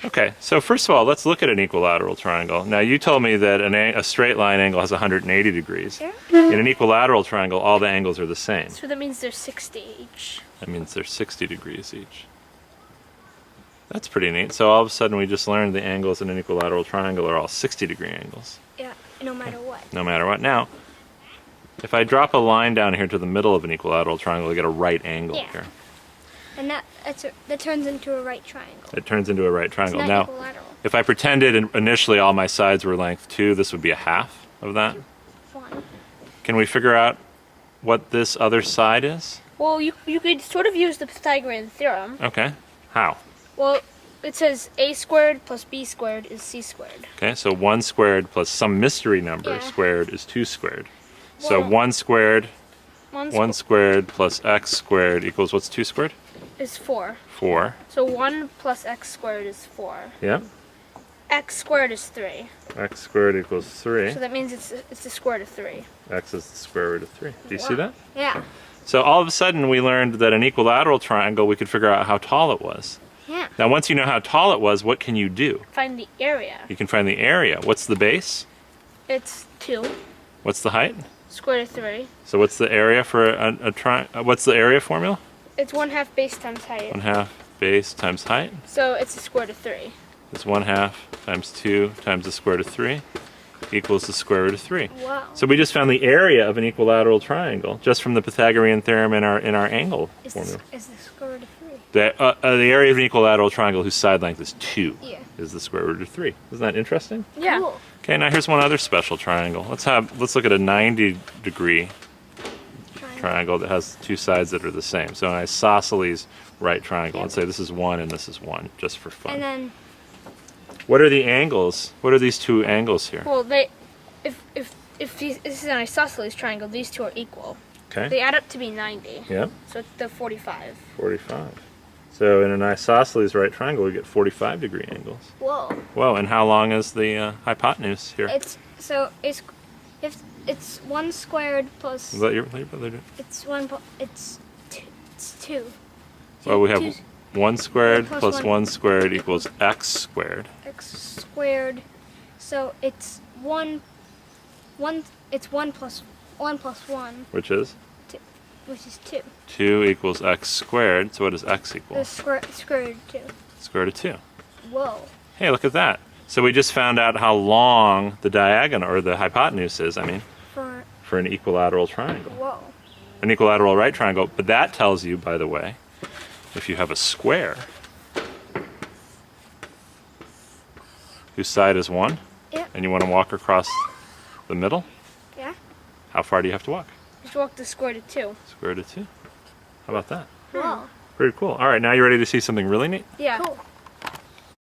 Okay, so first of all, let's look at an equilateral triangle. Now, you told me that a straight line angle has 180 degrees. Yeah. In an equilateral triangle, all the angles are the same. So that means there's 60 each. That means they're 60 degrees each. That's pretty neat. So all of a sudden, we just learned the angles in an equilateral triangle are all 60-degree angles. Yeah, no matter what. No matter what. Now, if I drop a line down here to the middle of an equilateral triangle, we get a right angle here. And that turns into a right triangle. It turns into a right triangle. It's not Now, equilateral. if I pretended initially all my sides were length 2, this would be a half of that. 1. Can we figure out what this other side is? Well, you could sort of use the Pythagorean Theorem. Okay. How? Well, it says a squared plus b squared is c squared. Okay, so 1 squared plus some mystery number squared is 2 squared. So 1 squared, 1 squared plus x squared equals what's 2 squared? Is 4. 4. So 1 plus x squared is 4. Yeah. X squared is 3. X squared equals 3. So that means it's the square root of 3. X is the square root of 3. Do you see that? Yeah. So all of a sudden we learned that an equilateral triangle, we could figure out how tall it was. Yeah. Now once you know how tall it was, what can you do? Find the area. You can find the area. What's the base? It's 2. What's the height? Square root of 3. So what's the area for a triangle? What's the area formula? It's 1/2 base times height. 1/2 base times height. So it's the square root of 3. It's 1/2 times 2 times the square root of 3 equals the square root of 3. Wow. So we just found the area of an equilateral triangle just from the Pythagorean theorem in our angle formula. Is the square root of 3? The area of an equilateral triangle whose side length is 2 Yeah. is the square root of 3. Isn't that interesting? Yeah. Cool. Okay, now here's one other special triangle. Let's look at a 90-degree triangle that has 2 sides that are the same. So an isosceles right triangle. Let's say this is 1 and this is 1, just for fun. And then, What are the angles? What are these 2 angles here? well, if this is an isosceles triangle, these two are equal. Okay. They add up to be 90. Yep. So it's the 45. 45. So in an isosceles right triangle, we get 45-degree angles. Whoa. Whoa, and how long is the hypotenuse here? It's 1 squared plus. Is that your brother? It's 2. Well, we have 1 squared plus plus 1. 1 squared equals x squared. X squared. So it's 1. It's 1 plus 1 plus 1, Which is? which is 2. 2 equals x squared. So what does x equal? The square root of 2. Square root of 2. Whoa. Hey, look at that. So we just found out how long the diagonal, or the hypotenuse is, for an equilateral triangle. Whoa. An equilateral right triangle. But that tells you, by the way, if you have a square whose side is 1, Yeah. and you want to walk across the middle, Yeah. how far do you have to walk? Just walk the square root of 2. Square root of 2. How about that? Whoa. Pretty cool. All right, now you ready to see something really neat? Yeah. Cool.